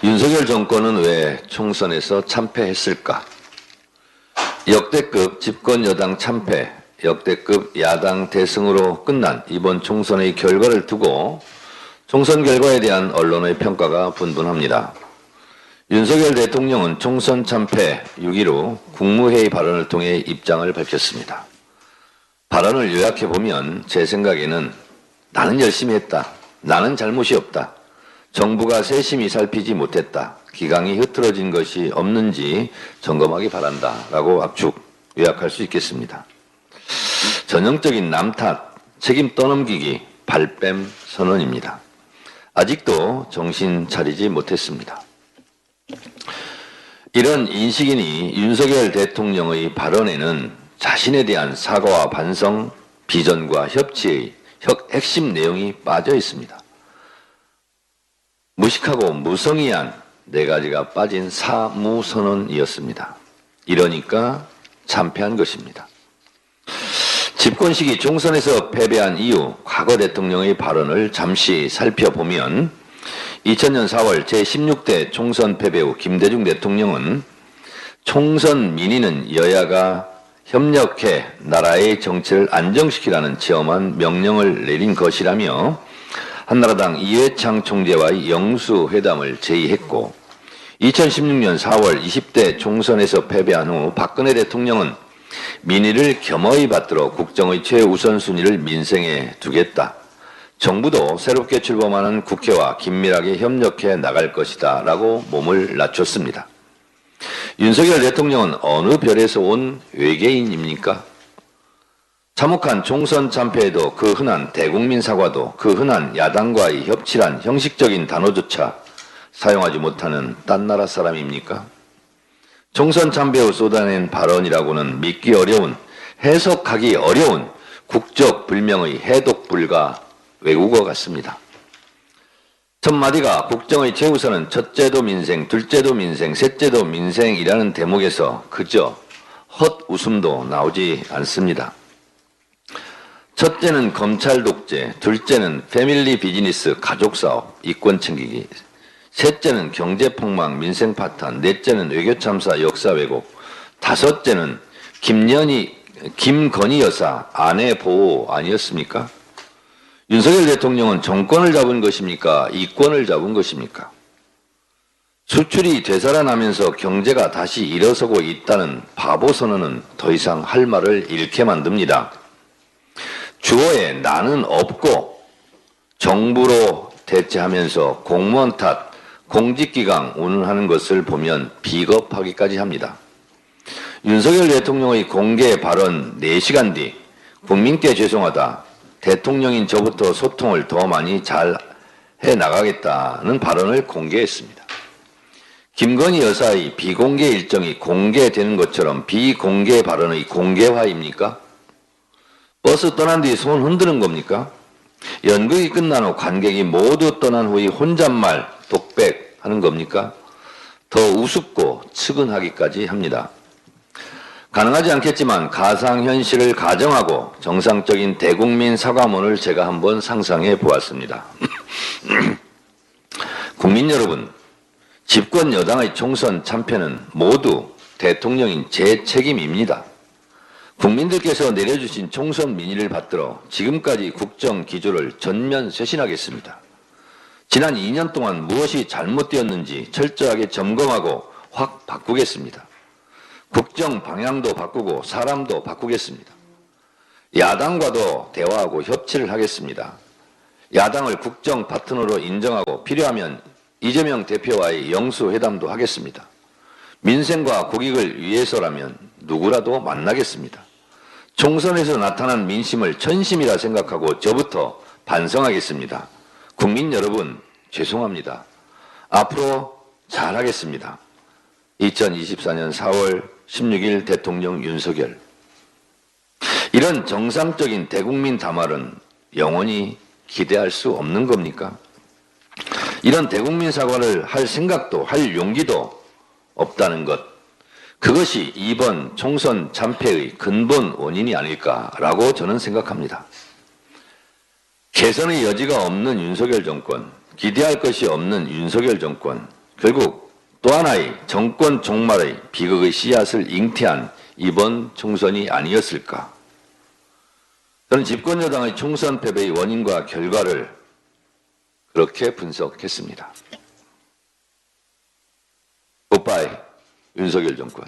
윤석열 정권은 왜 총선에서 참패했을까? 역대급 집권 여당 참패, 역대급 야당 대승으로 끝난 이번 총선의 결과를 두고 총선 결과에 대한 언론의 평가가 분분합니다. 윤석열 대통령은 총선 참패 6일 후 국무회의 발언을 통해 입장을 밝혔습니다. 발언을 요약해보면 제 생각에는 나는 열심히 했다. 나는 잘못이 없다. 정부가 세심히 살피지 못했다. 기강이 흐트러진 것이 없는지 점검하기 바란다. 라고 압축, 요약할 수 있겠습니다. 전형적인 남 탓, 책임 떠넘기기, 발뺌 선언입니다. 아직도 정신 차리지 못했습니다. 이런 인식이니 윤석열 대통령의 발언에는 자신에 대한 사과와 반성, 비전과 협치의 핵심 내용이 빠져 있습니다. 무식하고 무성의한 네 가지가 빠진 사무선언이었습니다. 이러니까 참패한 것입니다. 집권 시기 총선에서 패배한 이후 과거 대통령의 발언을 잠시 살펴보면 2000년 4월 제16대 총선 패배 후 김대중 대통령은 총선 민의는 여야가 협력해 나라의 정치를 안정시키라는 지엄한 명령을 내린 것이라며 한나라당 이회창 총재와의 영수회담을 제의했고 2016년 4월 20대 총선에서 패배한 후 박근혜 대통령은 민의를 겸허히 받들어 국정의 최우선순위를 민생에 두겠다. 정부도 새롭게 출범하는 국회와 긴밀하게 협력해 나갈 것이다 라고 몸을 낮췄습니다. 윤석열 대통령은 어느 별에서 온 외계인입니까? 참혹한 총선 참패에도 그 흔한 대국민 사과도 그 흔한 야당과의 협치란 형식적인 단어조차 사용하지 못하는 딴 나라 사람입니까? 총선 참패 후 쏟아낸 발언이라고는 믿기 어려운, 해석하기 어려운 국적 불명의 해독 불가 외국어 같습니다. 첫 마디가 국정의 최우선은 첫째도 민생, 둘째도 민생, 셋째도 민생이라는 대목에서 그저 헛웃음도 나오지 않습니다. 첫째는 검찰 독재, 둘째는 패밀리 비즈니스 가족사업, 이권 챙기기, 셋째는 경제폭망, 민생 파탄, 넷째는 외교참사 역사 왜곡, 다섯째는 김건희 여사 아내 보호 아니었습니까? 윤석열 대통령은 정권을 잡은 것입니까? 이권을 잡은 것입니까? 수출이 되살아나면서 경제가 다시 일어서고 있다는 바보 선언은 더 이상 할 말을 잃게 만듭니다. 주어에 나는 없고 정부로 대체하면서 공무원 탓, 공직기강 운운하는 것을 보면 비겁하기까지 합니다. 윤석열 대통령의 공개 발언 4시간 뒤 국민께 죄송하다. 대통령인 저부터 소통을 더 많이 잘 해나가겠다는 발언을 공개했습니다. 김건희 여사의 비공개 일정이 공개되는 것처럼 비공개 발언의 공개화입니까? 버스 떠난 뒤 손 흔드는 겁니까? 연극이 끝난 후 관객이 모두 떠난 후에 혼잣말, 독백하는 겁니까? 더 우습고 측은하기까지 합니다. 가능하지 않겠지만 가상현실을 가정하고 정상적인 대국민 사과문을 제가 한번 상상해 보았습니다. 국민 여러분, 집권 여당의 총선 참패는 모두 대통령인 제 책임입니다. 국민들께서 내려주신 총선 민의를 받들어 지금까지 국정 기조를 전면 쇄신하겠습니다. 지난 2년 동안 무엇이 잘못되었는지 철저하게 점검하고 확 바꾸겠습니다. 국정 방향도 바꾸고 사람도 바꾸겠습니다. 야당과도 대화하고 협치를 하겠습니다. 야당을 국정 파트너로 인정하고 필요하면 이재명 대표와의 영수회담도 하겠습니다. 민생과 국익을 위해서라면 누구라도 만나겠습니다. 총선에서 나타난 민심을 천심이라 생각하고 저부터 반성하겠습니다. 국민 여러분, 죄송합니다. 앞으로 잘하겠습니다. 2024년 4월 16일 대통령 윤석열. 이런 정상적인 대국민 담화는 영원히 기대할 수 없는 겁니까? 이런 대국민 사과를 할 생각도 할 용기도 없다는 것. 그것이 이번 총선 참패의 근본 원인이 아닐까라고 저는 생각합니다. 개선의 여지가 없는 윤석열 정권, 기대할 것이 없는 윤석열 정권, 결국 또 하나의 정권 종말의 비극의 씨앗을 잉태한 이번 총선이 아니었을까? 저는 집권여당의 총선 패배의 원인과 결과를 그렇게 분석했습니다. 굿바이 윤석열 정권.